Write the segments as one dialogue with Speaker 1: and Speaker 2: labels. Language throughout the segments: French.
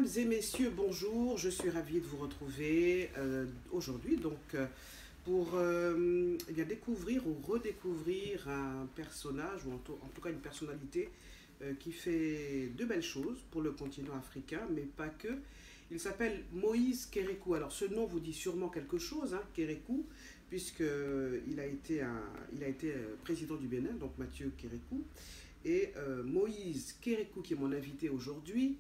Speaker 1: Mesdames et messieurs, bonjour. Je suis ravie de vous retrouver aujourd'hui pour eh bien, découvrir ou redécouvrir un personnage, ou en tout cas une personnalité qui fait de belles choses pour le continent africain, mais pas que. Il s'appelle Moïse Kérékou. Alors ce nom vous dit sûrement quelque chose, hein, Kérékou, puisqu'il a été président du Bénin, donc Mathieu Kérékou. Et Moïse Kérékou, qui est mon invité aujourd'hui,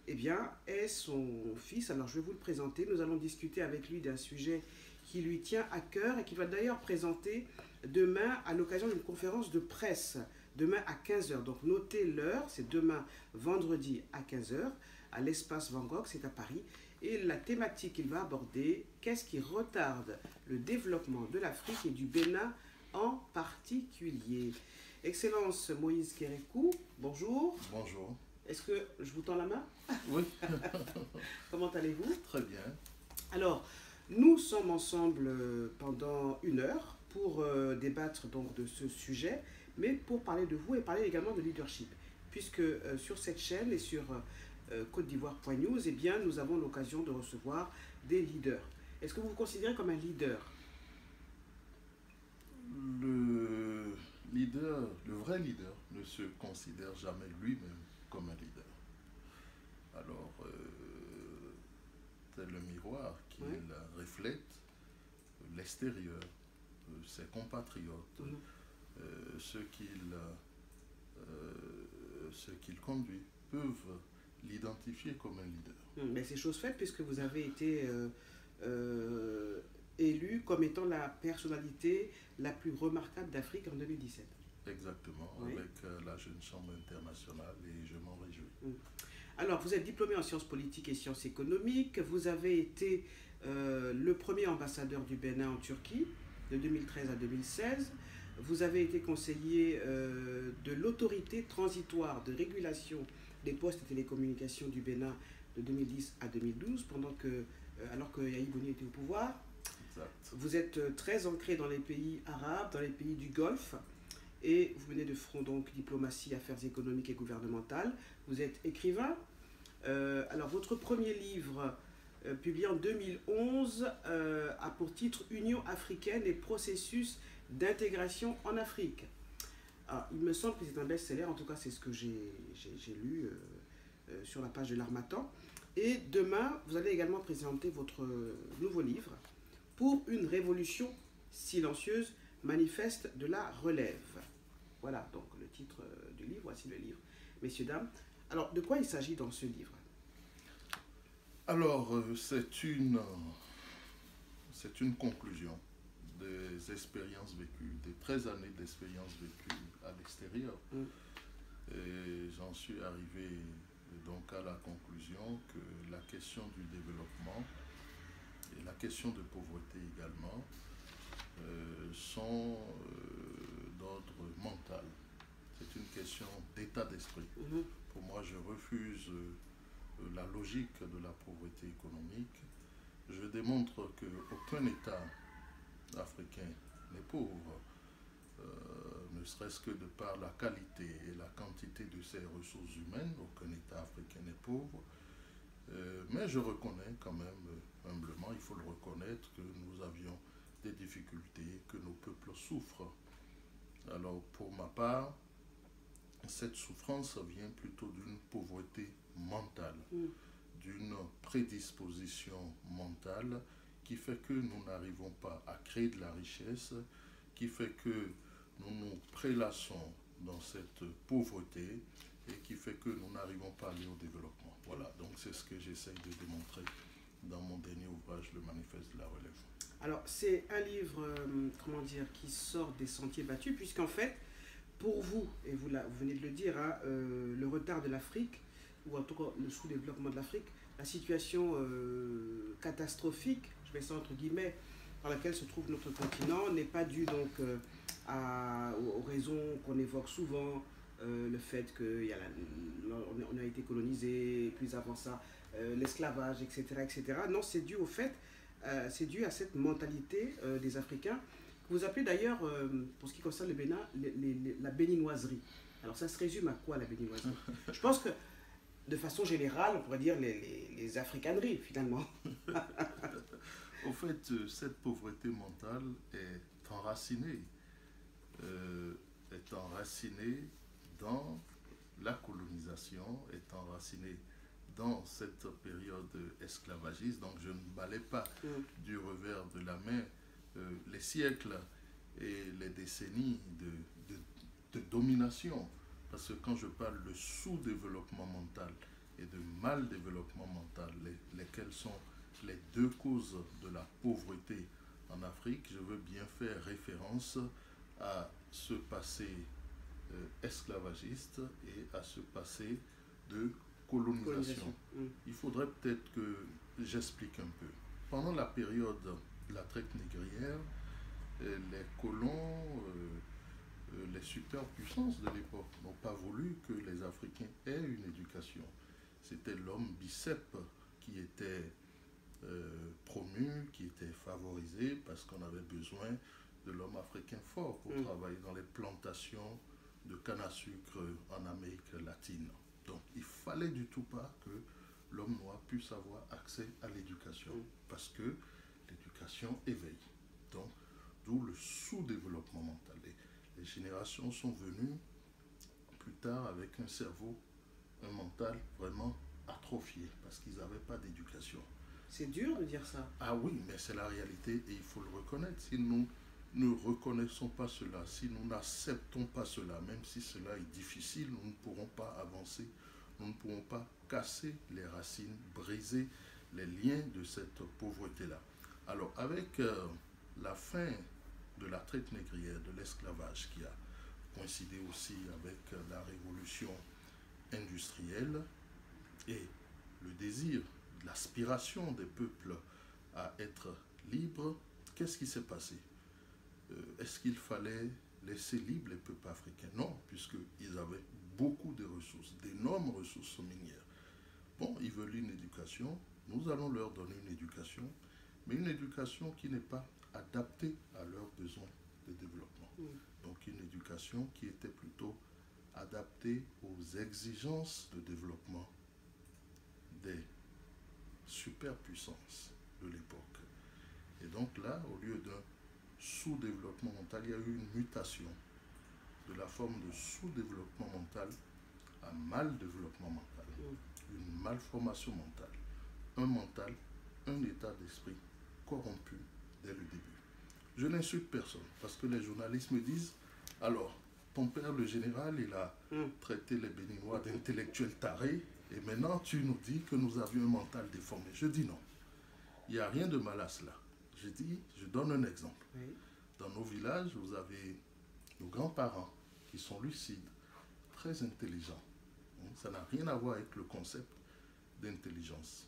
Speaker 1: eh bien, est son fils. Alors, je vais vous le présenter. Nous allons discuter avec lui d'un sujet qui lui tient à cœur et qu'il va d'ailleurs présenter demain à l'occasion d'une conférence de presse, demain à 15 heures. Donc, notez l'heure, c'est demain vendredi à 15 heures à l'espace Van Gogh, c'est à Paris. Et la thématique qu'il va aborder, qu'est-ce qui retarde le développement de l'Afrique et du Bénin en particulier. Excellence Moïse Kérékou, bonjour.
Speaker 2: Bonjour.
Speaker 1: Est-ce que je vous tends la main?
Speaker 2: Oui.
Speaker 1: Comment allez-vous?
Speaker 2: Très bien.
Speaker 1: Alors, nous sommes ensemble pendant une heure pour débattre donc de ce sujet, mais pour parler de vous et parler également de leadership. Puisque sur cette chaîne et sur Côte d'Ivoire.news, eh bien, nous avons l'occasion de recevoir des leaders. Est-ce que vous vous considérez comme un leader?
Speaker 2: Le vrai leader ne se considère jamais lui-même comme un leader. Alors, c'est le miroir qui reflète l'extérieur, ses compatriotes, ceux qu'il conduit peuvent l'identifier comme un leader.
Speaker 1: Mais c'est chose faite puisque vous avez été élu comme étant la personnalité la plus remarquable d'Afrique en 2017.
Speaker 2: Exactement, oui. Avec la Jeune Chambre internationale, et je m'en réjouis.
Speaker 1: Alors, vous êtes diplômé en sciences politiques et sciences économiques. Vous avez été le premier ambassadeur du Bénin en Turquie de 2013 à 2016. Vous avez été conseiller de l'autorité transitoire de régulation des postes et télécommunications du Bénin de 2010 à 2012, alors que Yahi Boni était au pouvoir.
Speaker 2: Exact.
Speaker 1: Vous êtes très ancré dans les pays arabes, dans les pays du Golfe, et vous venez de front donc diplomatie, affaires économiques et gouvernementales. Vous êtes écrivain. Alors votre premier livre, publié en 2011, a pour titre Union africaine et processus d'intégration en Afrique. Alors, il me semble que c'est un best-seller, en tout cas c'est ce que j'ai lu sur la page de l'Harmattan. Et demain, vous allez également présenter votre nouveau livre, Pour une révolution silencieuse, manifeste de la relève. Voilà donc le titre du livre, voici le livre. Messieurs, dames, alors de quoi il s'agit dans ce livre?
Speaker 2: Alors, c'est une conclusion des expériences vécues, des 13 années d'expériences vécues à l'extérieur. Et j'en suis arrivé donc à la conclusion que la question du développement et la question de pauvreté également sont d'ordre mental. C'est une question d'état d'esprit. Pour moi, je refuse la logique de la pauvreté économique. Je démontre qu'aucun État africain n'est pauvre, ne serait-ce que de par la qualité et la quantité de ses ressources humaines. Aucun État africain n'est pauvre. Mais je reconnais quand même, humblement, il faut le reconnaître, que nous avions des difficultés, que nos peuples souffrent. Alors, pour ma part, cette souffrance vient plutôt d'une pauvreté mentale, d'une prédisposition mentale qui fait que nous n'arrivons pas à créer de la richesse, qui fait que nous nous prélassons dans cette pauvreté et qui fait que nous n'arrivons pas à aller au développement. Voilà, donc c'est ce que j'essaye de démontrer dans mon dernier ouvrage, Le Manifeste de la Relève.
Speaker 1: Alors, c'est un livre, comment dire, qui sort des sentiers battus, puisqu'en fait, pour vous, et vous venez de le dire, hein, le retard de l'Afrique, ou en tout cas le sous-développement de l'Afrique, la situation catastrophique, je mets ça entre guillemets, dans laquelle se trouve notre continent, n'est pas due donc aux raisons qu'on évoque souvent, le fait qu'on a été colonisé, plus avant ça, l'esclavage, etc., etc. Non, c'est dû au fait, c'est dû à cette mentalité des Africains, que vous appelez d'ailleurs, pour ce qui concerne le Bénin, la béninoiserie. Alors ça se résume à quoi la béninoiserie? Je pense que de façon générale, on pourrait dire les africaneries finalement.
Speaker 2: Au fait, cette pauvreté mentale est enracinée, est enracinée dans la colonisation, est enracinée dans cette période esclavagiste. Donc je ne balais pas du revers de la main les siècles et les décennies de domination. Parce que quand je parle de sous-développement mental et de mal-développement mental, lesquels sont les deux causes de la pauvreté en Afrique, je veux bien faire référence à ce passé esclavagiste et à ce passé de colonisation. Il faudrait peut-être que j'explique un peu. Pendant la période de la traite négrière, les colons, les superpuissances de l'époque n'ont pas voulu que les Africains aient une éducation. C'était l'homme bicep qui était promu, qui était favorisé parce qu'on avait besoin de l'homme africain fort pour travailler dans les plantations de canne à sucre en Amérique latine. Donc il fallait du tout pas que l'homme noir puisse avoir accès à l'éducation parce que l'éducation éveille. Donc d'où le sous-développement mental. Les générations sont venues plus tard avec un cerveau, un mental vraiment atrophié parce qu'ils n'avaient pas d'éducation.
Speaker 1: C'est dur de dire ça.
Speaker 2: Ah oui, mais c'est la réalité et il faut le reconnaître. Si nous ne reconnaissons pas cela, si nous n'acceptons pas cela, même si cela est difficile, nous ne pourrons pas avancer, nous ne pourrons pas casser les racines, briser les liens de cette pauvreté-là. Alors, avec la fin de la traite négrière, de l'esclavage qui a coïncidé aussi avec la révolution industrielle et le désir, l'aspiration des peuples à être libres, qu'est-ce qui s'est passé? Est-ce qu'il fallait laisser libres les peuples africains? Non, puisqu'ils avaient beaucoup de ressources, d'énormes ressources minières. Bon, ils veulent une éducation, nous allons leur donner une éducation, mais une éducation qui n'est pas adaptée à leurs besoins de développement. Donc une éducation qui était plutôt adaptée aux exigences de développement des superpuissances de l'époque. Et donc là, au lieu d'un sous-développement mental, il y a eu une mutation de la forme de sous-développement mental à mal-développement mental, une malformation mentale, un état d'esprit corrompu dès le début. Je n'insulte personne, parce que les journalistes me disent, alors, ton père, le général, il a traité les Béninois d'intellectuels tarés, et maintenant tu nous dis que nous avions un mental déformé. Je dis non, il n'y a rien de mal à cela. Je donne un exemple. Dans nos villages, vous avez nos grands-parents qui sont lucides, très intelligents. Ça n'a rien à voir avec le concept d'intelligence.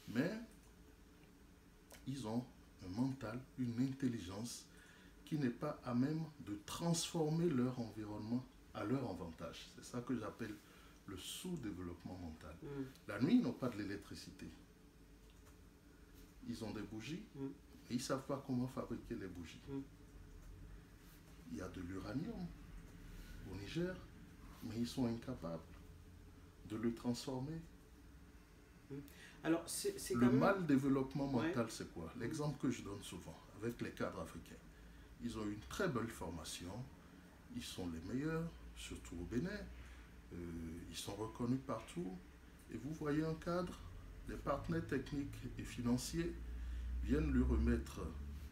Speaker 2: Mais ils ont un mental, une intelligence qui n'est pas à même de transformer leur environnement à leur avantage. C'est ça que j'appelle le sous-développement mental. La nuit, ils n'ont pas de l'électricité. Ils ont des bougies et ils ne savent pas comment fabriquer les bougies. Il y a de l'uranium au Niger, mais ils sont incapables de le transformer.
Speaker 1: Alors, c'est
Speaker 2: le
Speaker 1: quand même...
Speaker 2: mal développement mental, c'est quoi? L'exemple que je donne souvent avec les cadres africains. Ils ont une très belle formation, ils sont les meilleurs, surtout au Bénin, ils sont reconnus partout. Et vous voyez un cadre, les partenaires techniques et financiers viennent lui remettre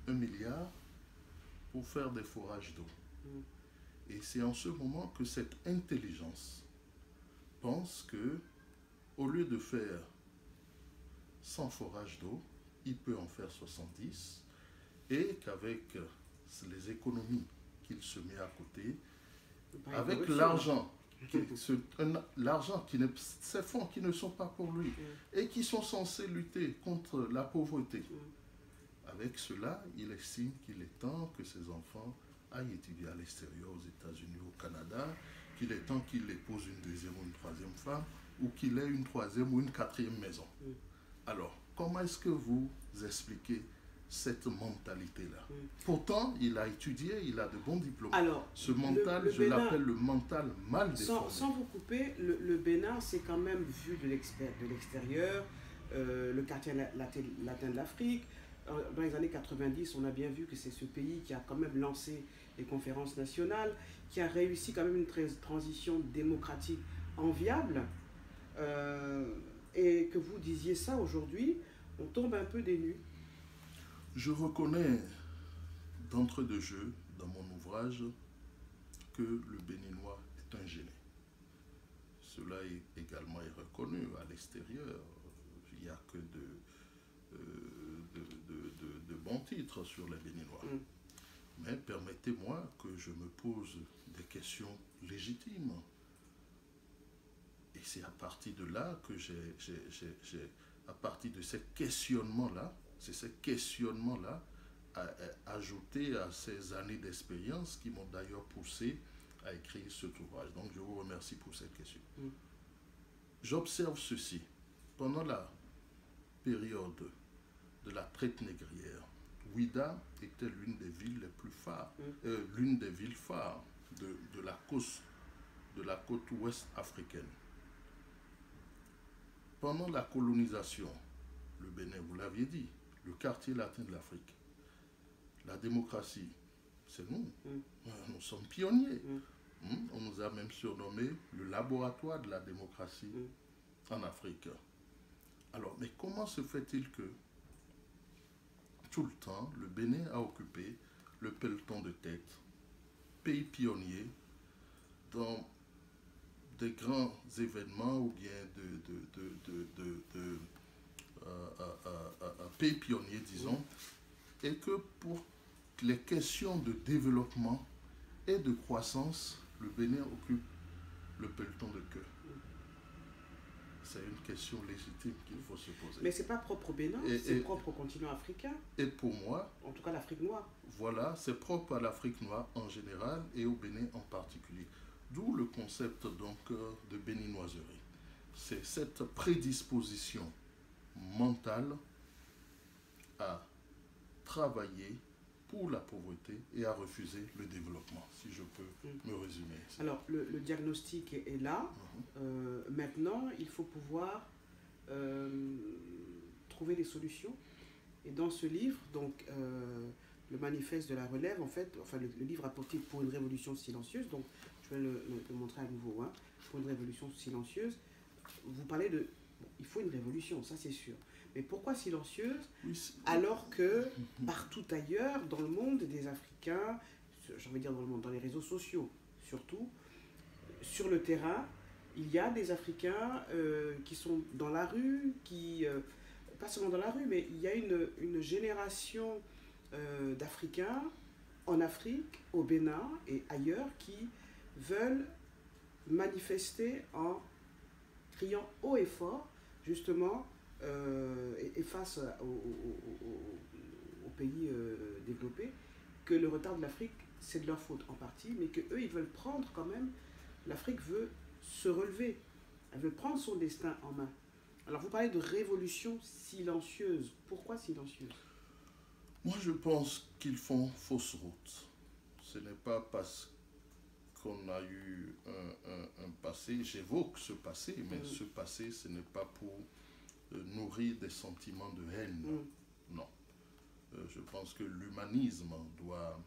Speaker 2: 1 milliard pour faire des forages d'eau. Et c'est en ce moment que cette intelligence pense que, au lieu de faire 100 forages d'eau, il peut en faire 70 et qu'avec les économies qu'il se met à côté, avec l'argent, ces fonds qui ne sont pas pour lui et qui sont censés lutter contre la pauvreté, avec cela, il estime qu'il est temps que ses enfants aillent étudier à l'extérieur, aux États-Unis, au Canada, qu'il est temps qu'il épouse une deuxième ou une troisième femme, ou qu'il ait une troisième ou une quatrième maison. Alors, comment est-ce que vous expliquez cette mentalité-là. Pourtant, il a étudié, il a de bons diplômes.
Speaker 1: Alors,
Speaker 2: ce mental, je l'appelle le mental mal déformé.
Speaker 1: Sans vous couper, le Bénin, c'est quand même vu de l'extérieur, le quartier latin de l'Afrique. Dans les années 90, on a bien vu que c'est ce pays qui a quand même lancé les conférences nationales, qui a réussi quand même une transition démocratique enviable. Et que vous disiez ça aujourd'hui, on tombe un peu des nues.
Speaker 2: Je reconnais d'entrée de jeu, dans mon ouvrage, que le Béninois est un génie. Cela est également reconnu à l'extérieur. Il n'y a que de bons titres sur les Béninois. Mais permettez-moi que je me pose des questions légitimes. Et c'est à partir de là que à partir de ces questionnements-là, c'est ces questionnements-là ajoutés à ces années d'expérience qui m'ont d'ailleurs poussé à écrire cet ouvrage. Donc je vous remercie pour cette question. J'observe ceci. Pendant la période de la traite négrière, Ouidah était l'une des villes les plus phares, l'une des villes phares de la côte ouest africaine. Pendant la colonisation, le Bénin, vous l'aviez dit, le quartier latin de l'Afrique, la démocratie, c'est nous. Nous sommes pionniers. On nous a même surnommé le laboratoire de la démocratie en Afrique. Alors, mais comment se fait-il que tout le temps, le Bénin a occupé le peloton de tête, pays pionnier dans des grands événements ou bien pays pionnier, disons, et que pour les questions de développement et de croissance, le Bénin occupe le peloton de queue. C'est une question légitime qu'il faut se poser.
Speaker 1: Mais ce n'est pas propre au Bénin, c'est propre au continent africain.
Speaker 2: Et pour moi,
Speaker 1: en tout cas l'Afrique noire.
Speaker 2: Voilà, c'est propre à l'Afrique noire en général et au Bénin en particulier. D'où le concept donc de béninoiserie. C'est cette prédisposition mentale à travailler pour la pauvreté et à refuser le développement, si je peux me résumer.
Speaker 1: Alors, le diagnostic est là. Maintenant, il faut pouvoir trouver des solutions. Et dans ce livre, donc, le manifeste de la relève, en fait, enfin, le livre a pour titre Pour une révolution silencieuse, donc je vais le montrer à nouveau, hein, Pour une révolution silencieuse. Vous parlez de... Bon, il faut une révolution, ça c'est sûr. Mais pourquoi silencieuse, alors que partout ailleurs, dans le monde, des Africains, j'ai envie de dire dans le monde, dans les réseaux sociaux surtout, sur le terrain, il y a des Africains qui sont dans la rue, pas seulement dans la rue, mais il y a une génération d'Africains en Afrique, au Bénin et ailleurs, qui veulent manifester en criant haut et fort, justement, et face aux pays développés, que le retard de l'Afrique, c'est de leur faute en partie, mais qu'eux, ils veulent prendre quand même, l'Afrique veut se relever, elle veut prendre son destin en main. Alors vous parlez de révolution silencieuse. Pourquoi silencieuse?
Speaker 2: Moi je pense qu'ils font fausse route. Ce n'est pas parce qu'on a eu un passé, j'évoque ce passé, mais ce passé, ce n'est pas pour nourrir des sentiments de haine. Non. Je pense que l'humanisme doit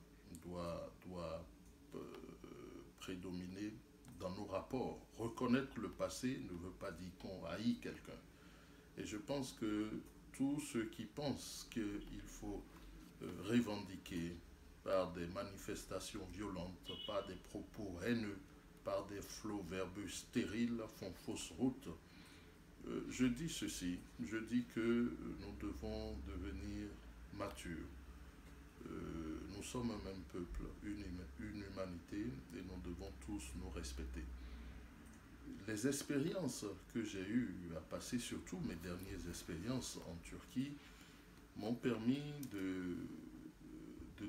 Speaker 2: prédominer dans nos rapports. Reconnaître le passé ne veut pas dire qu'on haït quelqu'un. Et je pense que tous ceux qui pensent qu'il faut revendiquer par des manifestations violentes, par des propos haineux, par des flots verbeux stériles, font fausse route. Je dis ceci, je dis que nous devons devenir matures. Nous sommes un même peuple, une humanité, et nous devons tous nous respecter. Les expériences que j'ai eues à passer, surtout mes dernières expériences en Turquie, m'ont permis de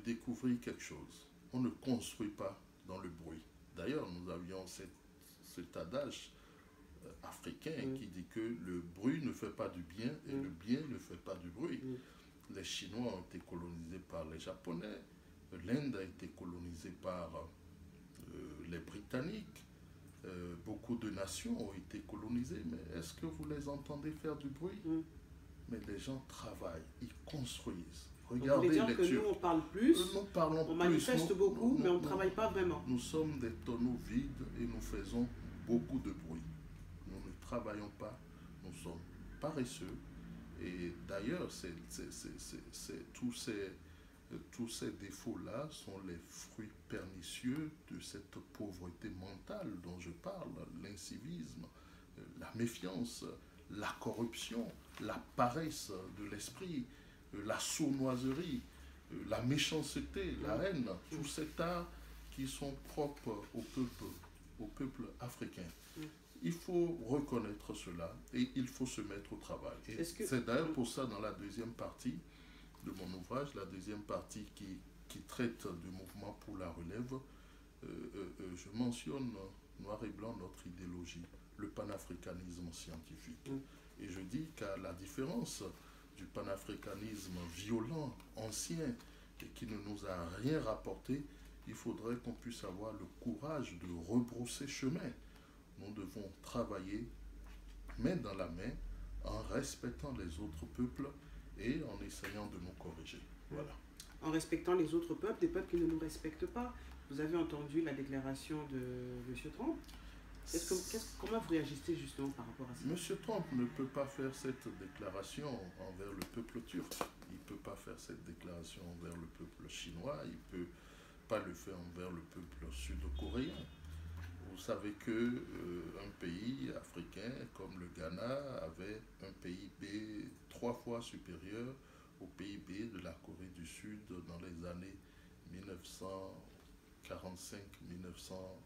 Speaker 2: découvrir quelque chose. On ne construit pas dans le bruit. D'ailleurs, nous avions cet adage africain qui dit que le bruit ne fait pas du bien et le bien ne fait pas du bruit. les Chinois ont été colonisés par les Japonais, l'Inde a été colonisée par les Britanniques, beaucoup de nations ont été colonisées, mais est-ce que vous les entendez faire du bruit? Mais les gens travaillent, ils construisent.
Speaker 1: Regardez les Turcs. Que nous, on parle plus,
Speaker 2: nous parlons
Speaker 1: on manifeste beaucoup, mais on ne travaille pas vraiment.
Speaker 2: Nous sommes des tonneaux vides et nous faisons beaucoup de bruit. Nous ne travaillons pas, nous sommes paresseux. Et d'ailleurs, tous ces défauts-là sont les fruits pernicieux de cette pauvreté mentale dont je parle, l'incivisme, la méfiance, la corruption, la paresse de l'esprit, la sournoiserie, la méchanceté, la haine, tous ces tas qui sont propres au peuple africain. Il faut reconnaître cela et il faut se mettre au travail. C'est d'ailleurs pour ça, dans la deuxième partie de mon ouvrage, la deuxième partie qui traite du mouvement pour la relève, je mentionne noir et blanc notre idéologie, le panafricanisme scientifique. Et je dis qu'à la différence du panafricanisme violent, ancien, et qui ne nous a rien rapporté, il faudrait qu'on puisse avoir le courage de rebrousser chemin. Nous devons travailler main dans la main en respectant les autres peuples et en essayant de nous corriger. Voilà.
Speaker 1: En respectant les autres peuples, des peuples qui ne nous respectent pas. Vous avez entendu la déclaration de M. Trump. Comment vous réagissez justement par rapport à ça?
Speaker 2: M. Trump ne peut pas faire cette déclaration envers le peuple turc. Il ne peut pas faire cette déclaration envers le peuple chinois. Il ne peut pas le faire envers le peuple sud-coréen. Vous savez qu'un pays africain comme le Ghana avait un PIB 3 fois supérieur au PIB de la Corée du Sud dans les années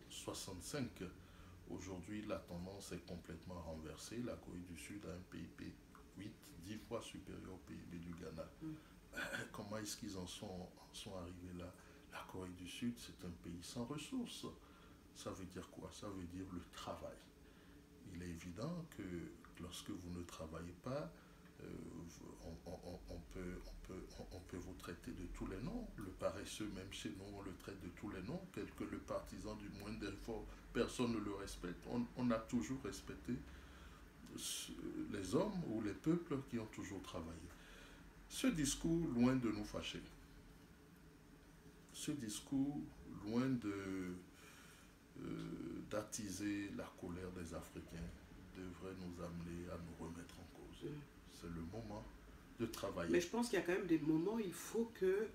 Speaker 2: 1945-1965. Aujourd'hui, la tendance est complètement renversée. La Corée du Sud a un PIB 10 fois supérieur au PIB du Ghana. Comment est-ce qu'ils en sont arrivés là? La Corée du Sud, c'est un pays sans ressources. Ça veut dire quoi? Ça veut dire le travail. Il est évident que lorsque vous ne travaillez pas, on peut vous traiter de tous les noms. Le paresseux, même chez nous, on le traite de tous les noms. Quel que le partisan du moindre effort, personne ne le respecte. On a toujours respecté les hommes ou les peuples qui ont toujours travaillé. Ce discours, loin de nous fâcher, ce discours, loin d'attiser la colère des Africains, devrait nous amener à nous remettre en cause. C'est le moment de travailler.
Speaker 1: Mais je pense qu'il y a quand même des moments où il faut que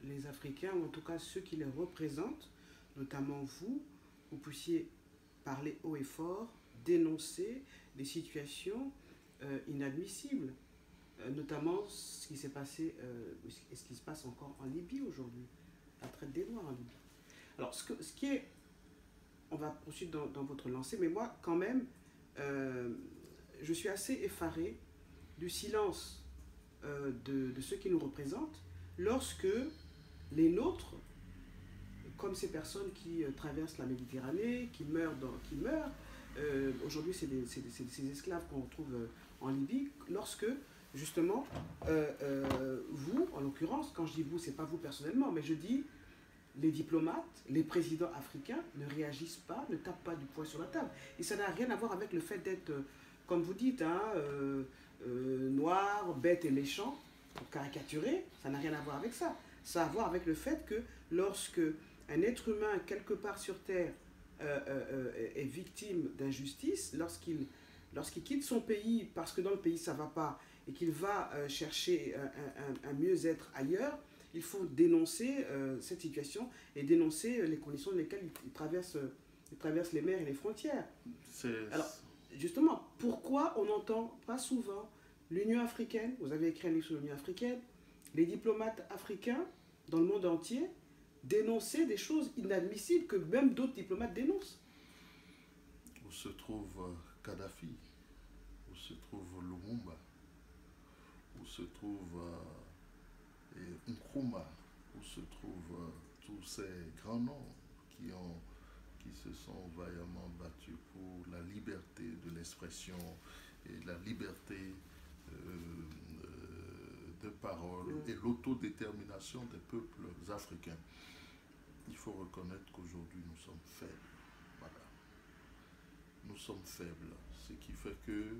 Speaker 1: les Africains, ou en tout cas ceux qui les représentent, notamment vous puissiez parler haut et fort, dénoncer des situations inadmissibles, notamment ce qui s'est passé et ce qui se passe encore en Libye aujourd'hui, la traite des Noirs en Libye. Alors, ce qui est... On va poursuivre dans votre lancée, mais moi, quand même, je suis assez effaré du silence de ceux qui nous représentent lorsque les nôtres, comme ces personnes qui traversent la Méditerranée, qui meurent, aujourd'hui c'est ces esclaves qu'on retrouve en Libye, lorsque justement vous, en l'occurrence, quand je dis vous, c'est pas vous personnellement, mais je dis les diplomates, les présidents africains ne réagissent pas, ne tapent pas du poing sur la table. Et ça n'a rien à voir avec le fait d'être, comme vous dites, noir, bête et méchant, pour caricaturer, ça n'a rien à voir avec ça. Ça a à voir avec le fait que lorsque un être humain, quelque part sur Terre, est victime d'injustice, lorsqu'il quitte son pays parce que dans le pays ça ne va pas et qu'il va chercher un mieux-être ailleurs, il faut dénoncer cette situation et dénoncer les conditions dans lesquelles il traverse les mers et les frontières. Alors, justement, pourquoi on n'entend pas souvent l'Union africaine, vous avez écrit un livre sur l'Union africaine, les diplomates africains dans le monde entier dénoncer des choses inadmissibles que même d'autres diplomates dénoncent?
Speaker 2: Où se trouve Kadhafi, où se trouve Lumumba, où se trouve Nkrumah, où se trouvent tous ces grands noms qui se sont vaillamment battus pour la liberté de l'expression et la liberté de parole et l'autodétermination des peuples africains. Il faut reconnaître qu'aujourd'hui nous sommes faibles. Voilà. Nous sommes faibles, ce qui fait que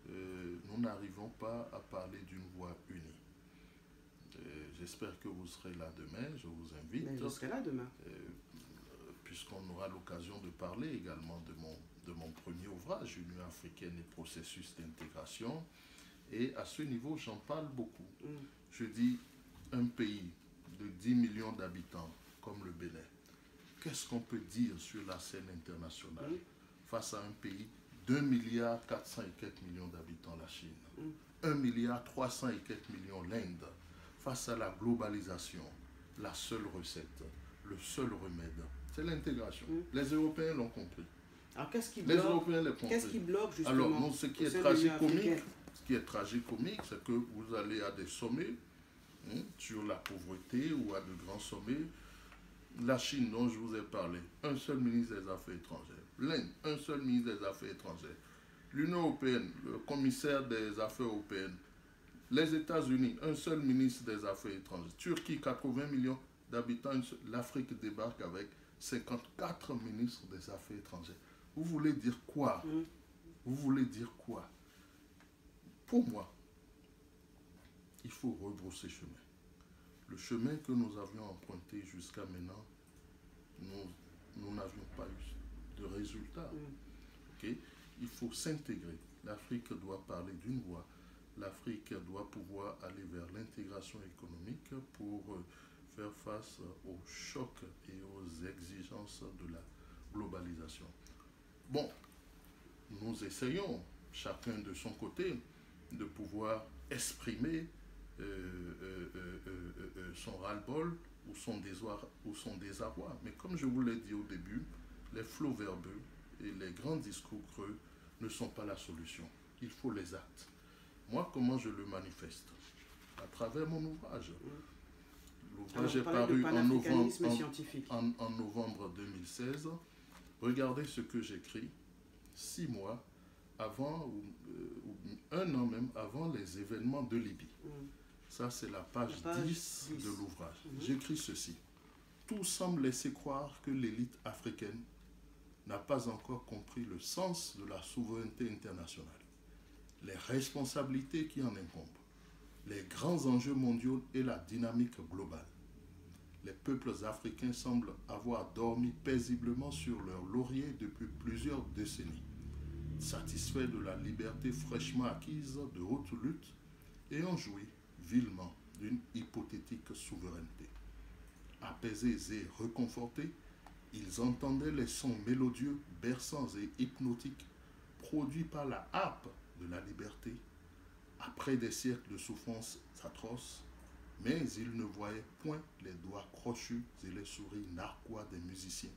Speaker 2: nous n'arrivons pas à parler d'une voix unie. J'espère que vous serez là demain, je vous invite.
Speaker 1: Mais je serai là demain.
Speaker 2: Puisqu'on aura l'occasion de parler également de mon premier ouvrage, Union africaine et processus d'intégration. Et à ce niveau, j'en parle beaucoup. Je dis, un pays de 10 millions d'habitants, comme le Bénin, qu'est-ce qu'on peut dire sur la scène internationale face à un pays d'1,4 milliard et quelques millions d'habitants, la Chine, 1,3 milliard et quelques millions l'Inde, face à la globalisation, la seule recette, le seul remède, c'est l'intégration. Les Européens l'ont compris.
Speaker 1: Alors qu'est-ce qui
Speaker 2: les Européens l'ont compris.
Speaker 1: Qu'est-ce qui bloque justement?
Speaker 2: Alors, non, ce qui est tragicomique, c'est que vous allez à des sommets sur la pauvreté ou à de grands sommets. La Chine, dont je vous ai parlé, un seul ministre des Affaires étrangères. L'Inde, un seul ministre des Affaires étrangères. L'Union européenne, le commissaire des Affaires européennes. Les États-Unis, un seul ministre des Affaires étrangères. Turquie, 80 millions d'habitants. L'Afrique débarque avec 54 ministres des Affaires étrangères. Vous voulez dire quoi? Vous voulez dire quoi? Pour moi, il faut rebrousser chemin. Le chemin que nous avions emprunté jusqu'à maintenant, nous n'avions pas eu de résultat. Okay? Il faut s'intégrer. L'Afrique doit parler d'une voix. L'Afrique doit pouvoir aller vers l'intégration économique pour faire face aux chocs et aux exigences de la globalisation. Bon, nous essayons, chacun de son côté, de pouvoir exprimer son ras-le-bol ou son désarroi. Mais comme je vous l'ai dit au début, les flots verbeux et les grands discours creux ne sont pas la solution. Il faut les actes. Moi, comment je le manifeste? À travers mon ouvrage. L'ouvrage est paru en novembre 2016. Regardez ce que j'écris 6 mois avant, ou 1 an même avant les événements de Libye. Ça, c'est la page 10 de l'ouvrage. J'écris ceci. Tout semble laisser croire que l'élite africaine n'a pas encore compris le sens de la souveraineté internationale, les responsabilités qui en incombent, les grands enjeux mondiaux et la dynamique globale. Les peuples africains semblent avoir dormi paisiblement sur leur laurier depuis plusieurs décennies, satisfaits de la liberté fraîchement acquise de haute lutte et ont joui vilement d'une hypothétique souveraineté. Apaisés et réconfortés, ils entendaient les sons mélodieux, berçants et hypnotiques produits par la harpe de la liberté, après des siècles de souffrances atroces, mais ils ne voyaient point les doigts crochus et les souris narquois des musiciens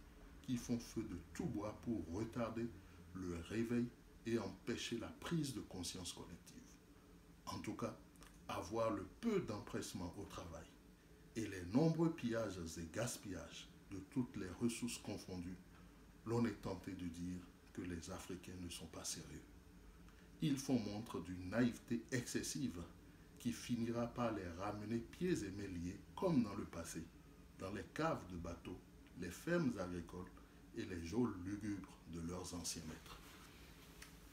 Speaker 2: qui font feu de tout bois pour retarder le réveil et empêcher la prise de conscience collective. En tout cas, avoir le peu d'empressement au travail et les nombreux pillages et gaspillages de toutes les ressources confondues, l'on est tenté de dire que les Africains ne sont pas sérieux. Ils font montre d'une naïveté excessive qui finira par les ramener pieds et mains liés, comme dans le passé, dans les caves de bateaux, les fermes agricoles et les geôles lugubres de leurs anciens maîtres.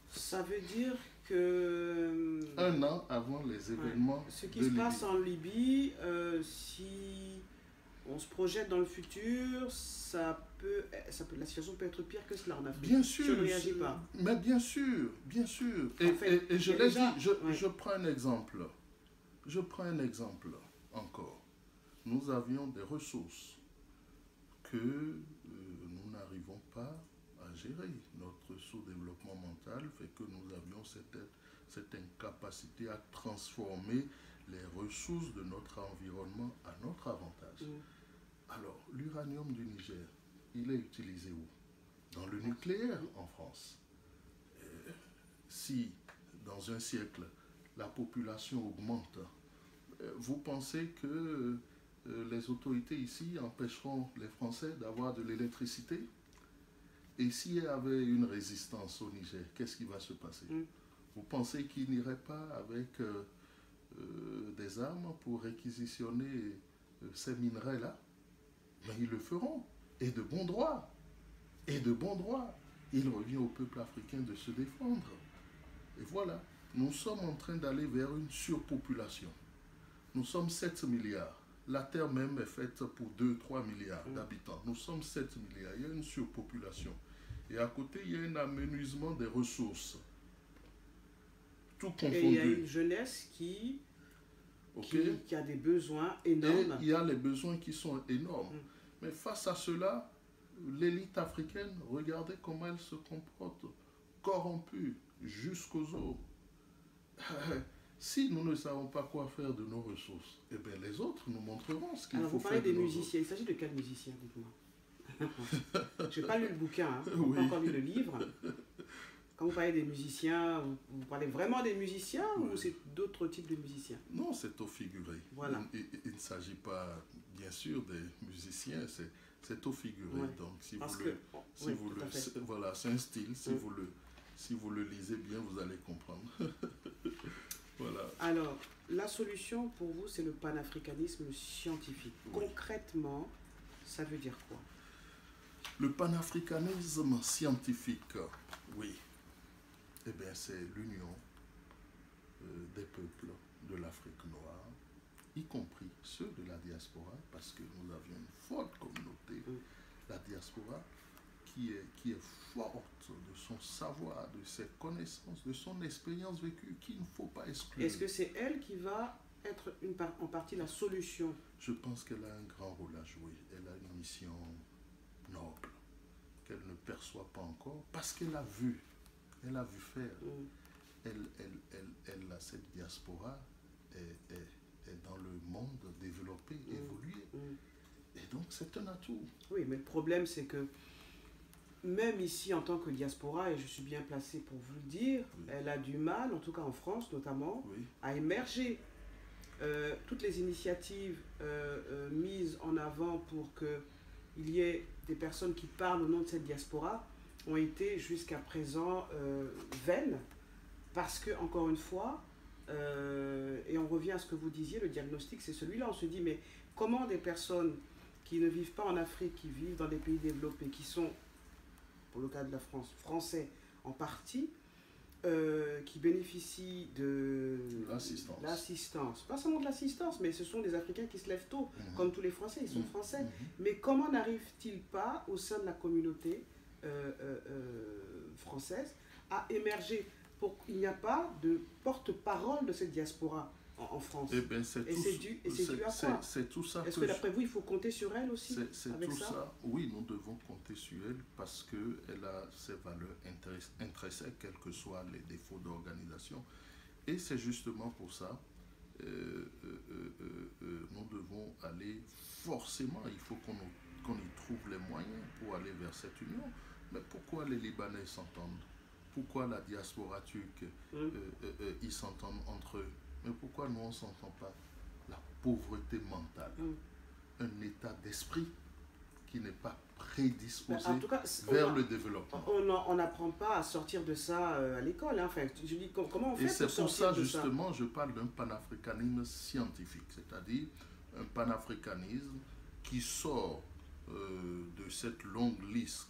Speaker 1: Ça veut dire que...
Speaker 2: 1 an avant les événements
Speaker 1: ce qui se passe en Libye, si on se projette dans le futur, la situation peut être pire que cela en Afrique.
Speaker 2: Bien sûr.
Speaker 1: Je ne réagis pas.
Speaker 2: Mais bien sûr, bien sûr. Et je l'ai dit, je prends un exemple. Je prends un exemple encore. Nous avions des ressources que nous n'arrivons pas à gérer. Notre sous-développement mental fait que nous avions cette incapacité à transformer les ressources de notre environnement à notre avantage. Alors, l'uranium du Niger, il est utilisé où? Dans le nucléaire en France. Si, dans un siècle, la population augmente, vous pensez que les autorités ici empêcheront les Français d'avoir de l'électricité? Et s'il y avait une résistance au Niger, qu'est-ce qui va se passer? Vous pensez qu'ils n'iraient pas avec des armes pour réquisitionner ces minerais-là, mais ils le feront. Et de bon droit. Et de bon droit. Il revient au peuple africain de se défendre. Et voilà, nous sommes en train d'aller vers une surpopulation. Nous sommes 7 milliards. La Terre même est faite pour 2-3 milliards d'habitants. Nous sommes 7 milliards. Il y a une surpopulation. Et à côté, il y a un amenuisement des ressources. Tout confondu.
Speaker 1: Et il y a une jeunesse qui a des besoins énormes.
Speaker 2: Et il y a les besoins qui sont énormes. Mais face à cela, l'élite africaine, regardez comment elle se comporte, corrompue jusqu'aux os. Si nous ne savons pas quoi faire de nos ressources, eh bien les autres nous montreront ce qu'il faut faire.
Speaker 1: Vous parlez des musiciens. Il s'agit de quels musiciens, dites-moi? Je n'ai pas lu le bouquin, hein. Je n'ai pas encore lu le livre. Quand vous parlez des musiciens, vous parlez vraiment des musiciens ou c'est d'autres types de musiciens?
Speaker 2: Non, c'est au figuré.
Speaker 1: Voilà.
Speaker 2: Il ne s'agit pas, bien sûr, des musiciens, c'est au figuré.
Speaker 1: Ouais.
Speaker 2: Donc,
Speaker 1: voilà,
Speaker 2: c'est un style. Si vous le lisez bien, vous allez comprendre. Voilà.
Speaker 1: Alors, la solution pour vous, c'est le panafricanisme scientifique. Oui. Concrètement, ça veut dire quoi?
Speaker 2: Le panafricanisme scientifique, oui. Eh bien, c'est l'union des peuples de l'Afrique noire, y compris ceux de la diaspora, parce que nous avions une forte communauté, la diaspora, qui est forte de son savoir, de ses connaissances, de son expérience vécue, qu'il ne faut pas exclure.
Speaker 1: Est-ce que c'est elle qui va être en partie la solution?
Speaker 2: Je pense qu'elle a un grand rôle à jouer. Elle a une mission noble, qu'elle ne perçoit pas encore, parce qu'elle a vu faire. Cette diaspora est dans le monde développé, évolué. Et donc c'est un atout.
Speaker 1: Oui, mais le problème c'est que même ici en tant que diaspora, et je suis bien placé pour vous le dire, elle a du mal, en tout cas en France notamment, à émerger. Toutes les initiatives mises en avant pour qu'il y ait des personnes qui parlent au nom de cette diaspora ont été jusqu'à présent vaines, parce que, encore une fois, et on revient à ce que vous disiez, le diagnostic c'est celui-là, on se dit mais comment des personnes qui ne vivent pas en Afrique, qui vivent dans des pays développés, qui sont, pour le cas de la France, français en partie, qui bénéficient de l'assistance. Pas seulement de l'assistance, mais ce sont des Africains qui se lèvent tôt, comme tous les Français, ils sont français. Mais comment n'arrive-t-il pas, au sein de la communauté française, à émerger pour qu'il n'y a pas de porte-parole de cette diaspora en France?
Speaker 2: Eh bien, c'est
Speaker 1: dû à quoi?
Speaker 2: C'est tout ça.
Speaker 1: Est-ce que d'après vous, il faut compter sur elle aussi?
Speaker 2: C'est tout ça. Oui, nous devons compter sur elle parce qu'elle a ses valeurs intrinsèques, quels que soient les défauts d'organisation. Et c'est justement pour ça nous devons aller forcément, il faut qu'on y trouve les moyens pour aller vers cette union. Mais pourquoi les Libanais s'entendent? Pourquoi la diaspora turque, ils s'entendent entre eux? Mais pourquoi nous, on ne s'entend pas? La pauvreté mentale, un état d'esprit qui n'est pas prédisposé vers le développement.
Speaker 1: On n'apprend pas à sortir de ça à l'école. Hein. Enfin, je dis, comment on fait?
Speaker 2: Et c'est pour ça, justement, je parle d'un panafricanisme scientifique, c'est-à-dire un panafricanisme qui sort de cette longue liste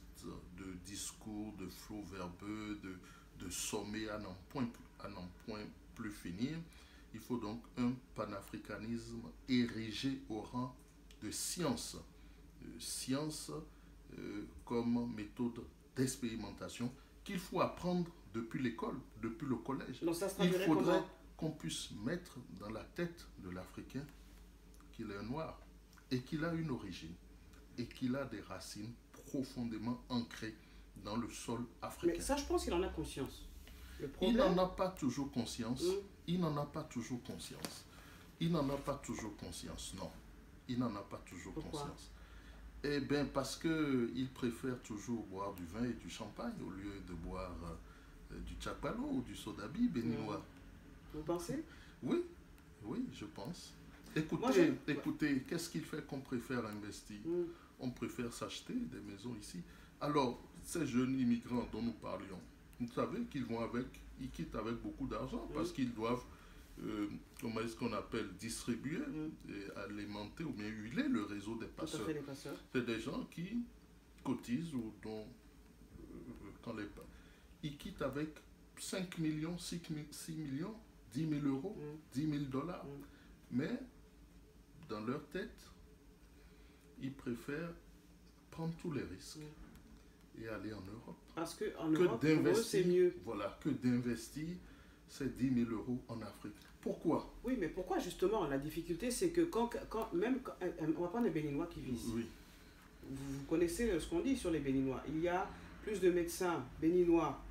Speaker 2: de discours, de flots verbeux, de sommets à n'en point plus finir. Il faut donc un panafricanisme érigé au rang de science. Science comme méthode d'expérimentation qu'il faut apprendre depuis l'école, depuis le collège.
Speaker 1: Donc ça
Speaker 2: il faudrait qu'on puisse mettre dans la tête de l'Africain qu'il est un noir et qu'il a une origine et qu'il a des racines profondément ancrées dans le sol africain.
Speaker 1: Mais ça, je pense qu'il en a conscience.
Speaker 2: Il n'en a pas toujours conscience. Il n'en a pas toujours conscience. Il n'en a pas toujours conscience, non. Il n'en a pas toujours conscience. Eh bien, parce qu'il préfère toujours boire du vin et du champagne au lieu de boire du tchapalo ou du sodabi béninois.
Speaker 1: Vous pensez?
Speaker 2: Oui, oui, je pense. Écoutez, qu'est-ce qu'il fait qu'on préfère investir? On préfère s'acheter des maisons ici. Alors, ces jeunes immigrants dont nous parlions, vous savez qu'ils quittent avec beaucoup d'argent parce qu'ils doivent comment est-ce qu'on appelle, distribuer et alimenter ou bien huiler le réseau des passeurs.
Speaker 1: Tout à fait, les passeurs.
Speaker 2: C'est des gens qui cotisent ou dont, quand ils quittent avec 5 millions, 6 millions, 10 000 euros, 10 000 dollars. Mais dans leur tête, ils préfèrent prendre tous les risques et aller en Europe.
Speaker 1: Parce qu'en Europe, pour eux, c'est mieux.
Speaker 2: Voilà, que d'investir ces 10 000 euros en Afrique. Pourquoi?
Speaker 1: Oui, mais pourquoi justement? La difficulté, c'est que quand on va prendre les Béninois qui vivent ici.
Speaker 2: Oui.
Speaker 1: Vous connaissez ce qu'on dit sur les Béninois. Il y a plus de médecins béninois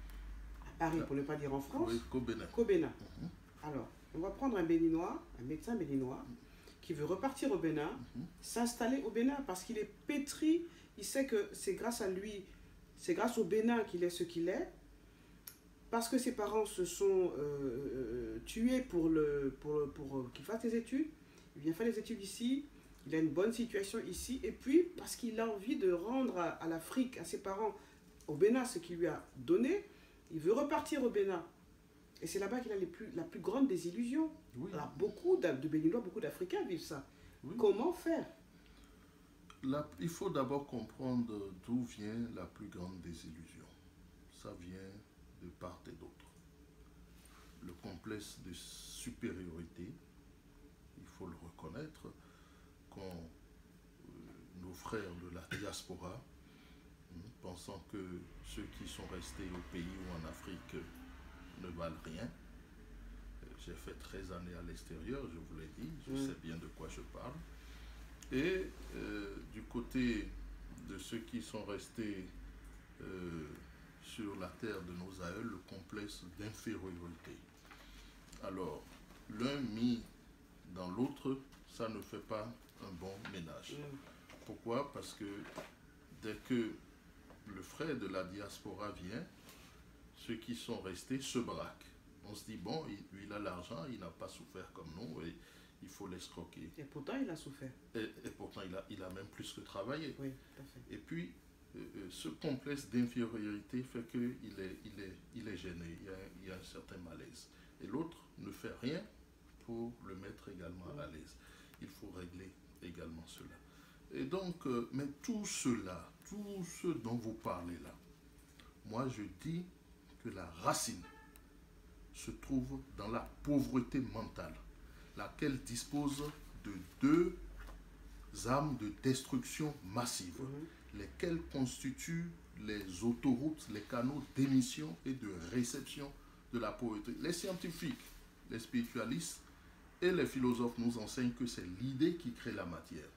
Speaker 1: à Paris, pour ne pas dire en France, qu'au Bénin. Alors, on va prendre un Béninois, un médecin béninois, qui veut repartir au Bénin, s'installer au Bénin, parce qu'il est pétri, il sait que c'est grâce à lui, c'est grâce au Bénin qu'il est ce qu'il est, parce que ses parents se sont tués pour qu'il fasse des études. Il vient faire les études ici, il a une bonne situation ici, et puis parce qu'il a envie de rendre à l'Afrique, à ses parents, au Bénin, ce qu'il lui a donné, il veut repartir au Bénin. Et c'est là-bas qu'il a la plus grande désillusion.
Speaker 2: Oui.
Speaker 1: Alors beaucoup de Béninois, beaucoup d'Africains vivent ça. Oui. Comment faire?
Speaker 2: Il faut d'abord comprendre d'où vient la plus grande désillusion. Ça vient de part et d'autre. Le complexe de supériorité, il faut le reconnaître, quand nos frères de la diaspora, pensant que ceux qui sont restés au pays ou en Afrique ne valent rien. J'ai fait 13 années à l'extérieur, je vous l'ai dit, je sais bien de quoi je parle. Et du côté de ceux qui sont restés sur la terre de nos aïeux, le complexe d'infériorité. Alors, l'un mis dans l'autre, ça ne fait pas un bon ménage. Pourquoi? Parce que dès que le frère de la diaspora vient, ceux qui sont restés se braquent. On se dit, bon, il a l'argent, il n'a pas souffert comme nous, et il faut l'escroquer.
Speaker 1: Et pourtant, il a souffert.
Speaker 2: Et pourtant, il a même plus que travaillé.
Speaker 1: Oui, tout à fait.
Speaker 2: Et puis, ce complexe d'infériorité fait qu'il il est gêné, il y a un certain malaise. Et l'autre ne fait rien pour le mettre également à l'aise. Il faut régler également cela. Et donc, mais tout cela, tout ce dont vous parlez là, moi je dis que la racine se trouve dans la pauvreté mentale, laquelle dispose de deux armes de destruction massive, lesquelles constituent les autoroutes, les canaux d'émission et de réception de la pauvreté. Les scientifiques, les spiritualistes et les philosophes nous enseignent que c'est l'idée qui crée la matière.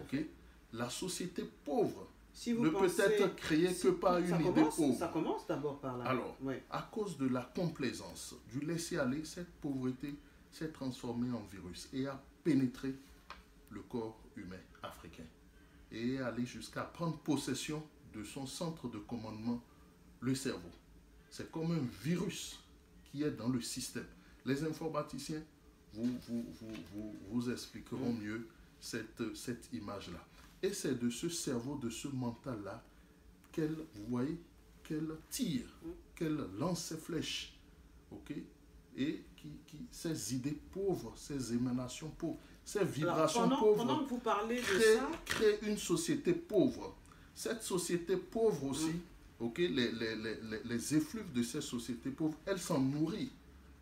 Speaker 2: Okay? La société pauvre ne peut être créée que par une idée pauvre.
Speaker 1: Ça commence d'abord par là.
Speaker 2: Alors, à cause de la complaisance, du laisser-aller, cette pauvreté s'est transformée en virus et a pénétré le corps humain africain et est allé jusqu'à prendre possession de son centre de commandement, le cerveau. C'est comme un virus qui est dans le système. Les informaticiens vous expliqueront mieux cette image-là. Et c'est de ce cerveau, de ce mental-là, vous voyez, qu'elle tire, qu'elle lance ses flèches, ok? Et ces idées pauvres, ces émanations pauvres, ces vibrations pauvres,
Speaker 1: pendant que vous parlez
Speaker 2: créent une société pauvre. Cette société pauvre aussi, ok, les effluves de ces sociétés pauvres, elles s'en nourrissent.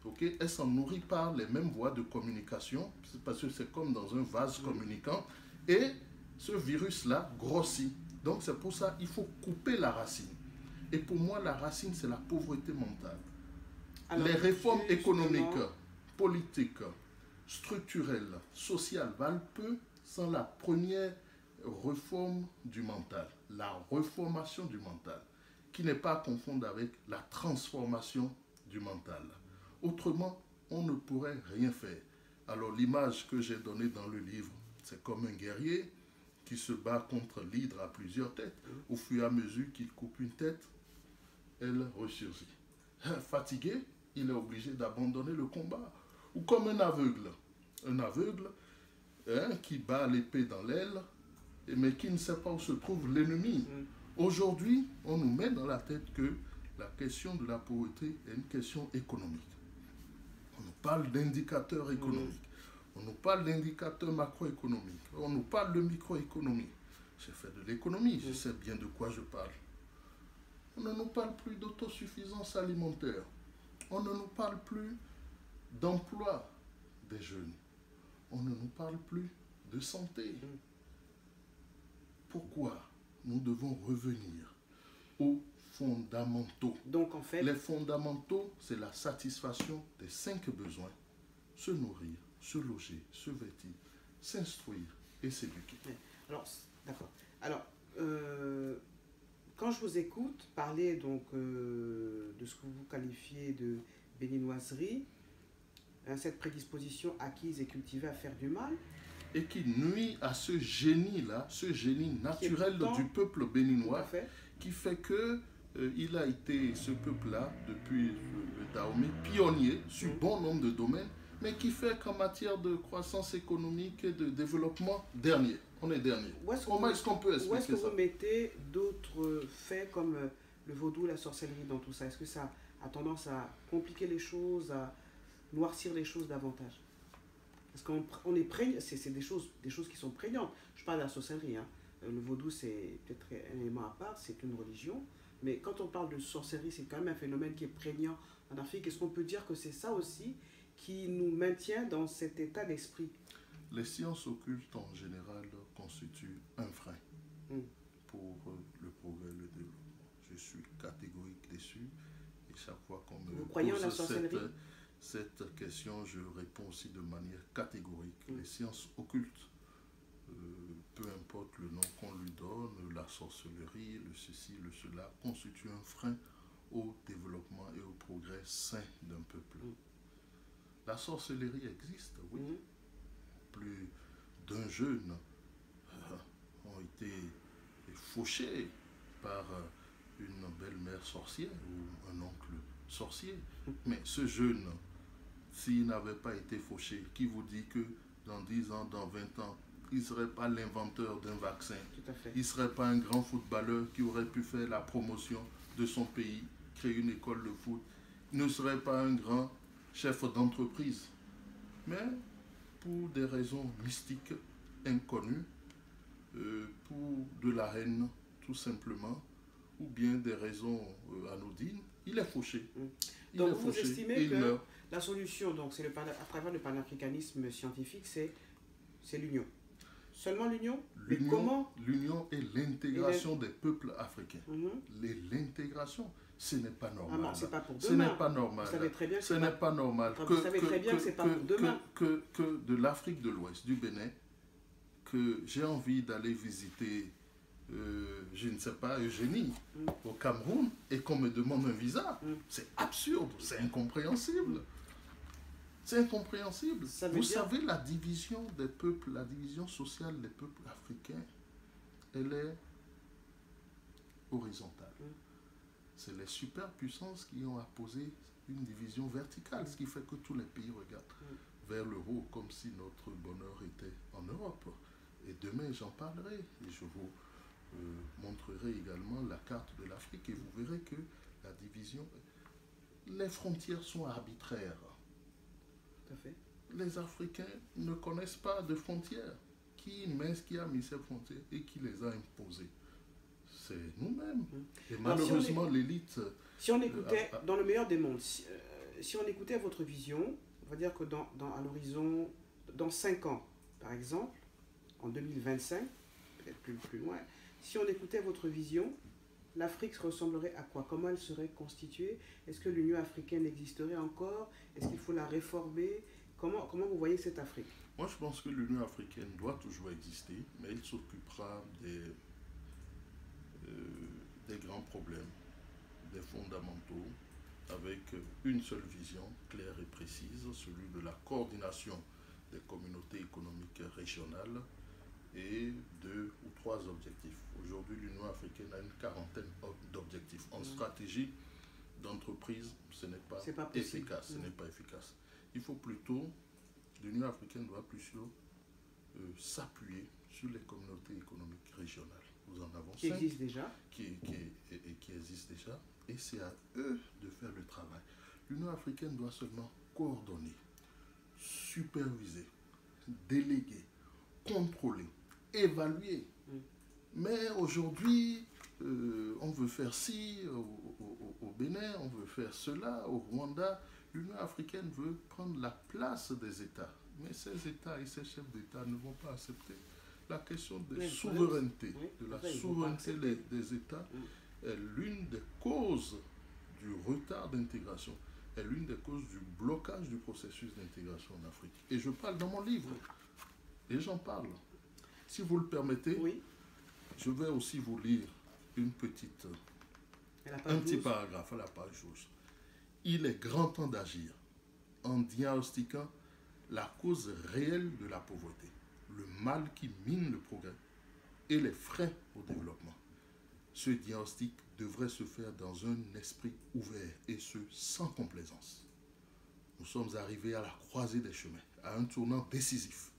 Speaker 2: Okay? Elle s'en nourrit par les mêmes voies de communication, parce que c'est comme dans un vase communicant, et ce virus-là grossit. Donc c'est pour ça qu'il faut couper la racine. Et pour moi, la racine, c'est la pauvreté mentale. Alors, les réformes économiques, politiques, structurelles, sociales valent peu sans la première réforme du mental, la reformation du mental, qui n'est pas à confondre avec la transformation du mental. Autrement, on ne pourrait rien faire. Alors l'image que j'ai donnée dans le livre, c'est comme un guerrier qui se bat contre l'hydre à plusieurs têtes. Au fur et à mesure qu'il coupe une tête, elle ressurgit. Fatigué, il est obligé d'abandonner le combat. Ou comme un aveugle qui bat l'épée dans l'aile, mais qui ne sait pas où se trouve l'ennemi. Aujourd'hui, on nous met dans la tête que la question de la pauvreté est une question économique. On nous parle d'indicateurs économiques, on nous parle d'indicateurs macroéconomiques, on nous parle de microéconomie. J'ai fait de l'économie, je sais bien de quoi je parle. On ne nous parle plus d'autosuffisance alimentaire. On ne nous parle plus d'emploi des jeunes. On ne nous parle plus de santé. Pourquoi nous devons revenir aux fondamentaux?
Speaker 1: Donc en fait,
Speaker 2: les fondamentaux, c'est la satisfaction des 5 besoins: se nourrir, se loger, se vêtir, s'instruire et s'éduquer.
Speaker 1: alors, d'accord. Alors, quand je vous écoute parler donc de ce que vous qualifiez de béninoiserie, cette prédisposition acquise et cultivée à faire du mal,
Speaker 2: et qui nuit à ce génie-là, ce génie naturel du peuple béninois, qui fait que il a été, ce peuple-là, depuis le Dahomey, pionnier sur bon nombre de domaines, mais qui fait qu'en matière de croissance économique et de développement, dernier. On est dernier. Comment est-ce qu'on peut expliquer ça?
Speaker 1: Où est-ce que vous mettez d'autres faits comme le vaudou, la sorcellerie dans tout ça? Est-ce que ça a tendance à compliquer les choses, à noircir les choses davantage? Parce qu'on est prégnant, c'est des choses qui sont prégnantes. Je parle de la sorcellerie, hein. Le vaudou, c'est peut-être un élément à part, c'est une religion. Mais quand on parle de sorcellerie, c'est quand même un phénomène qui est prégnant en Afrique. Est-ce qu'on peut dire que c'est ça aussi qui nous maintient dans cet état d'esprit?
Speaker 2: Les sciences occultes en général constituent un frein pour le progrès et le développement. Je suis catégorique dessus. Et chaque fois qu'on me pose cette question, je réponds aussi de manière catégorique. Les sciences occultes, peu importe le nom qu'on lui donne, la sorcellerie, le ceci, le cela, constituent un frein au développement et au progrès sain d'un peuple. La sorcellerie existe, oui. Plus d'un jeune ont été fauchés par une belle-mère sorcière ou un oncle sorcier. Mais ce jeune, s'il n'avait pas été fauché, qui vous dit que dans 10 ans, dans 20 ans, il ne serait pas l'inventeur d'un vaccin?
Speaker 1: Tout à fait.
Speaker 2: Il ne serait pas un grand footballeur qui aurait pu faire la promotion de son pays, créer une école de foot? Il ne serait pas un grand chef d'entreprise? Mais pour des raisons mystiques, inconnues, pour de la haine, tout simplement, ou bien des raisons anodines, il est fauché.
Speaker 1: Donc vous estimez que la solution, donc, c'est à travers le panafricanisme scientifique, c'est l'union. Seulement l'union?
Speaker 2: L'union et l'intégration des peuples africains. L'intégration, ce n'est pas normal.
Speaker 1: Ah non, c'est pas pour demain.
Speaker 2: Ce n'est pas normal.
Speaker 1: Vous savez très bien que
Speaker 2: ce n'est pas normal.
Speaker 1: Vous savez très bien que c'est pas pour demain.
Speaker 2: Que de l'Afrique de l'Ouest, du Bénin, que j'ai envie d'aller visiter, je ne sais pas, Eugénie, au Cameroun, et qu'on me demande un visa. C'est absurde, c'est incompréhensible. C'est incompréhensible. Vous savez, la division des peuples, la division sociale des peuples africains, elle est horizontale. C'est les superpuissances qui ont apposé une division verticale, ce qui fait que tous les pays regardent vers le haut comme si notre bonheur était en Europe. Et demain, j'en parlerai et je vous montrerai également la carte de l'Afrique et vous verrez que la division, les frontières sont arbitraires.
Speaker 1: Tout à fait.
Speaker 2: Les Africains ne connaissent pas de frontières. Qui a mis ces frontières et qui les a imposées? C'est nous-mêmes. Et malheureusement, l'élite...
Speaker 1: Si on écoutait, dans le meilleur des mondes, si on écoutait votre vision, on va dire que à l'horizon, dans 5 ans, par exemple, en 2025, peut-être plus loin, si on écoutait votre vision, l'Afrique ressemblerait à quoi? Comment elle serait constituée? Est-ce que l'Union africaine existerait encore? Est-ce qu'il faut la réformer? Comment vous voyez cette Afrique?
Speaker 2: Moi, je pense que l'Union africaine doit toujours exister, mais elle s'occupera des grands problèmes, des fondamentaux, avec une seule vision claire et précise, celui de la coordination des communautés économiques régionales et 2 ou 3 objectifs. Aujourd'hui, l'Union africaine a une quarantaine d'objectifs. En stratégie d'entreprise, ce n'est pas efficace. Ce n'est pas efficace. Il faut plutôt, l'Union africaine doit plutôt s'appuyer sur les communautés économiques régionales. Nous en avons 5
Speaker 1: qui existent déjà.
Speaker 2: Qui existent déjà. Et c'est à eux de faire le travail. L'Union africaine doit seulement coordonner. superviser, déléguer, contrôler, évaluer. Mais aujourd'hui, on veut faire ci au Bénin, on veut faire cela au Rwanda. L'Union africaine veut prendre la place des États. Mais ces États et ces chefs d'État ne vont pas accepter. La question de souveraineté, de la souveraineté des États est l'une des causes du retard d'intégration, est l'une des causes du blocage du processus d'intégration en Afrique. Et je parle dans mon livre, et j'en parle. Si vous le permettez, je vais aussi vous lire un petit paragraphe à la page 12. Il est grand temps d'agir en diagnostiquant la cause réelle de la pauvreté, le mal qui mine le progrès et les freins au développement. Ce diagnostic devrait se faire dans un esprit ouvert et ce, sans complaisance. Nous sommes arrivés à la croisée des chemins, à un tournant décisif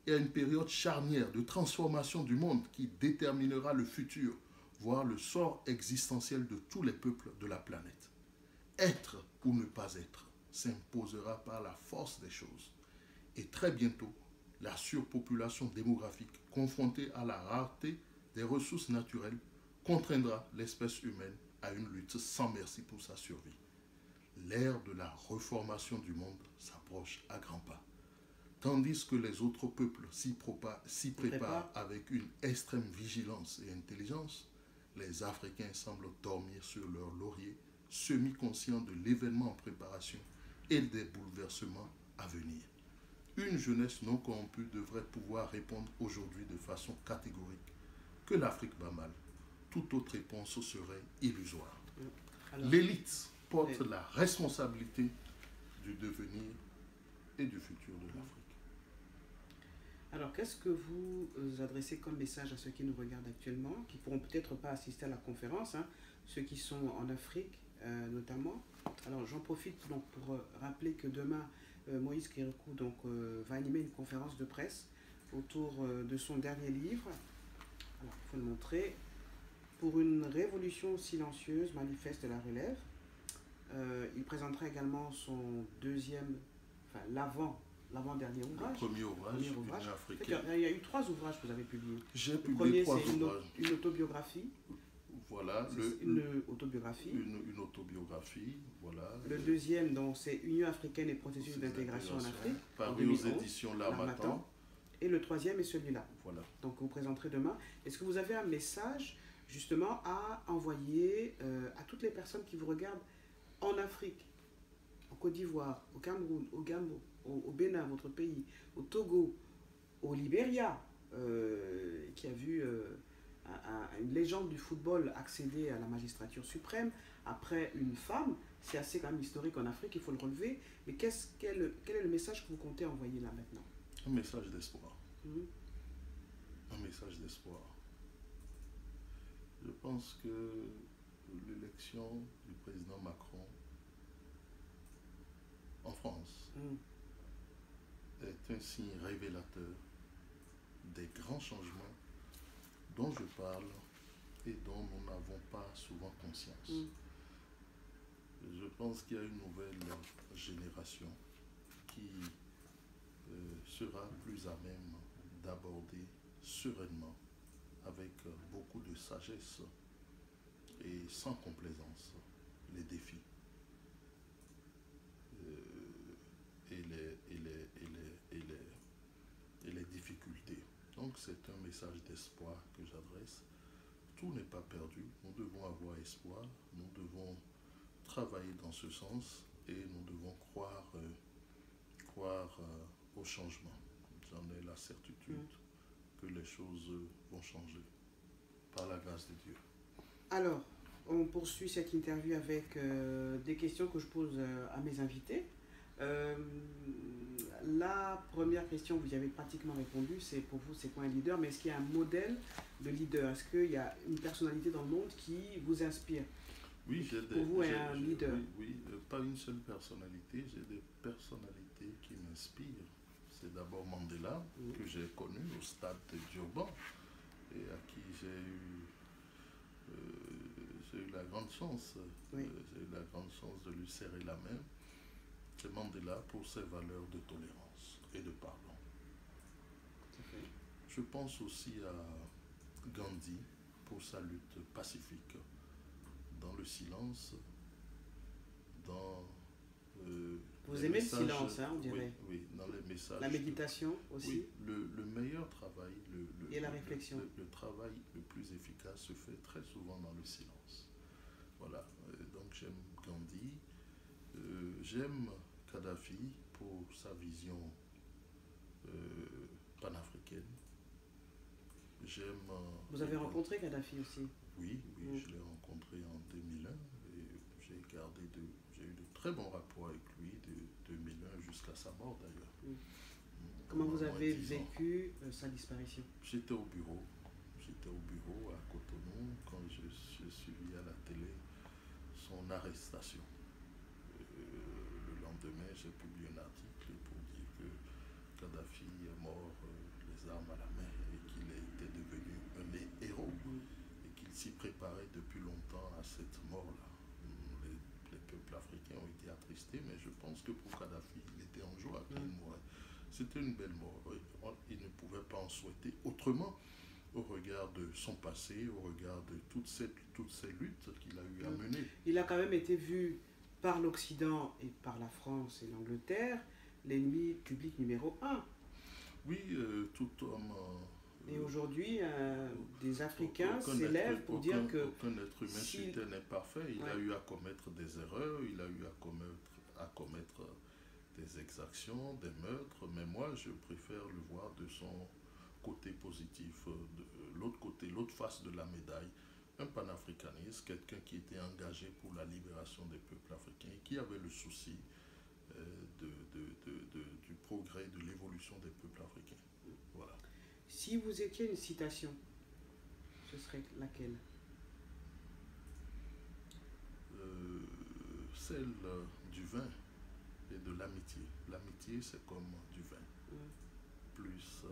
Speaker 2: et à une période charnière de transformation du monde qui déterminera le futur, voire le sort existentiel de tous les peuples de la planète. Être ou ne pas être s'imposera par la force des choses. Et très bientôt, la surpopulation démographique, confrontée à la rareté des ressources naturelles, contraindra l'espèce humaine à une lutte sans merci pour sa survie. L'ère de la reformation du monde s'approche à grands pas. Tandis que les autres peuples s'y préparent avec une extrême vigilance et intelligence, les Africains semblent dormir sur leur laurier, semi-conscients de l'événement en préparation et des bouleversements à venir. Une jeunesse non corrompue devrait pouvoir répondre aujourd'hui de façon catégorique que l'Afrique va mal. Toute autre réponse serait illusoire. L'élite porte la responsabilité du devenir et du futur de l'Afrique.
Speaker 1: Alors, qu'est-ce que vous adressez comme message à ceux qui nous regardent actuellement, qui ne pourront peut-être pas assister à la conférence, ceux qui sont en Afrique notamment. Alors, j'en profite donc pour rappeler que demain, Moïse Kérékou va animer une conférence de presse autour de son dernier livre. Alors, il faut le montrer. Pour une révolution silencieuse, manifeste la relève. Il présentera également son deuxième, l'avant-dernier ouvrage.
Speaker 2: Le premier ouvrage.
Speaker 1: En fait, il y a eu 3 ouvrages que vous avez publiés.
Speaker 2: J'ai publié 3 ouvrages.
Speaker 1: Une autobiographie.
Speaker 2: Voilà.
Speaker 1: Une autobiographie.
Speaker 2: Une autobiographie, voilà.
Speaker 1: Le deuxième, donc, c'est Union africaine et processus d'intégration en Afrique.
Speaker 2: Paru aux éditions L'Harmattan.
Speaker 1: Et le troisième est celui-là.
Speaker 2: Voilà.
Speaker 1: Donc, vous présenterez demain. Est-ce que vous avez un message, justement, à envoyer à toutes les personnes qui vous regardent en Afrique, en Côte d'Ivoire, au Cameroun, au Gabon, au Bénin, votre pays, au Togo, au Libéria, qui a vu une légende du football accéder à la magistrature suprême après une femme? C'est assez quand même historique en Afrique, il faut le relever. Mais quel est le message que vous comptez envoyer là maintenant?
Speaker 2: Un message d'espoir. Un message d'espoir. Je pense que l'élection du président Macron en France est un signe révélateur des grands changements dont je parle et dont nous n'avons pas souvent conscience. Je pense qu'il y a une nouvelle génération qui sera plus à même d'aborder sereinement, avec beaucoup de sagesse et sans complaisance, les défis et les difficultés. Donc c'est un message d'espoir que j'adresse. Tout n'est pas perdu, nous devons avoir espoir, nous devons travailler dans ce sens et nous devons croire au changement. J'en ai la certitude que les choses vont changer par la grâce de Dieu.
Speaker 1: Alors, on poursuit cette interview avec des questions que je pose à mes invités. La première question, vous y avez pratiquement répondu, c'est pour vous, c'est quoi un leader? Mais est-ce qu'il y a un modèle de leader? Est-ce qu'il y a une personnalité dans le monde qui vous inspire?
Speaker 2: Oui,
Speaker 1: pour vous, un leader.
Speaker 2: Oui, pas une seule personnalité, j'ai des personnalités qui m'inspirent. C'est d'abord Mandela, que j'ai connu au stade de Durban, et à qui j'ai eu la grande chance, j'ai eu la grande chance de lui serrer la main. C'est Mandela pour ses valeurs de tolérance. et de pardon. Je pense aussi à Gandhi pour sa lutte pacifique, dans le silence, dans
Speaker 1: Vous
Speaker 2: les
Speaker 1: aimez
Speaker 2: messages,
Speaker 1: le silence, hein, on dirait.
Speaker 2: oui, dans les messages.
Speaker 1: La méditation aussi.
Speaker 2: Oui, le meilleur travail,
Speaker 1: Et la réflexion.
Speaker 2: le travail le plus efficace se fait très souvent dans le silence. Voilà, donc j'aime Gandhi, j'aime Kadhafi pour sa vision panafricaine. J'aime.
Speaker 1: Vous avez rencontré Kadhafi aussi?
Speaker 2: Oui, je l'ai rencontré en 2001 et j'ai eu de très bons rapports avec lui de 2001 jusqu'à sa mort d'ailleurs.
Speaker 1: Comment vous avez vécu sa disparition?
Speaker 2: J'étais au bureau à Cotonou quand je suis vu à la télé son arrestation. Le lendemain, j'ai publié un article pour dire que Kadhafi est mort les armes à la main et qu'il était devenu un héros et qu'il s'y préparait depuis longtemps à cette mort-là. Les peuples africains ont été attristés, mais je pense que pour Kadhafi, il était en joie qu'il mourait. C'était une belle mort. Il ne pouvait pas en souhaiter autrement au regard de son passé, au regard de toutes ces luttes qu'il a eu à mener.
Speaker 1: Il a quand même été vu par l'Occident et par la France et l'Angleterre, l'ennemi public numéro 1.
Speaker 2: Oui, tout homme...
Speaker 1: et aujourd'hui, des Africains s'élèvent pour dire que...
Speaker 2: Aucun être humain sur Terre n'est parfait. Il a eu à commettre des erreurs, il a eu à commettre des exactions, des meurtres, mais moi, je préfère le voir de son côté positif, de l'autre côté, l'autre face de la médaille. Un panafricaniste, quelqu'un qui était engagé pour la libération des peuples africains, qui avait le souci du progrès, de l'évolution des peuples africains. Voilà.
Speaker 1: Si vous étiez une citation, ce serait laquelle?
Speaker 2: Celle du vin et de l'amitié. L'amitié, c'est comme du vin. Plus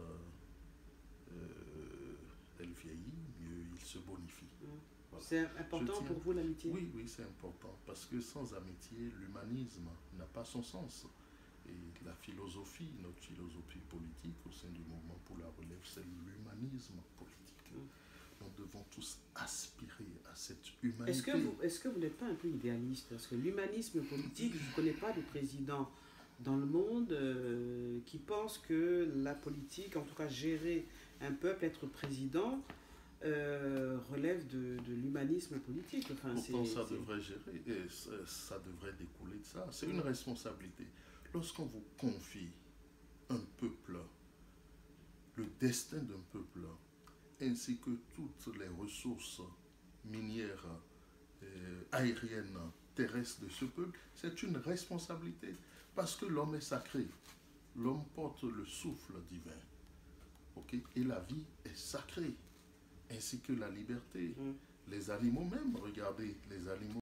Speaker 2: elle vieillit, mieux il se bonifie.
Speaker 1: Voilà. C'est important pour vous l'amitié?
Speaker 2: Oui, c'est important, parce que sans amitié, l'humanisme n'a pas son sens. Et la philosophie, notre philosophie politique au sein du mouvement pour la relève, c'est l'humanisme politique. Nous devons tous aspirer à cette humanité.
Speaker 1: Est-ce que vous n'êtes pas un peu idéaliste? Parce que l'humanisme politique, je ne connais pas de président dans le monde qui pense que la politique, en tout cas gérer un peuple, être président, relève de l'humanisme politique. Enfin,
Speaker 2: pourtant, ça devrait gérer, et ça devrait découler de ça. C'est une responsabilité. Lorsqu'on vous confie un peuple, le destin d'un peuple, ainsi que toutes les ressources minières, aériennes, terrestres de ce peuple, c'est une responsabilité. Parce que l'homme est sacré. L'homme porte le souffle divin. Okay? Et la vie est sacrée. Ainsi que la liberté. Les animaux même, regardez, les animaux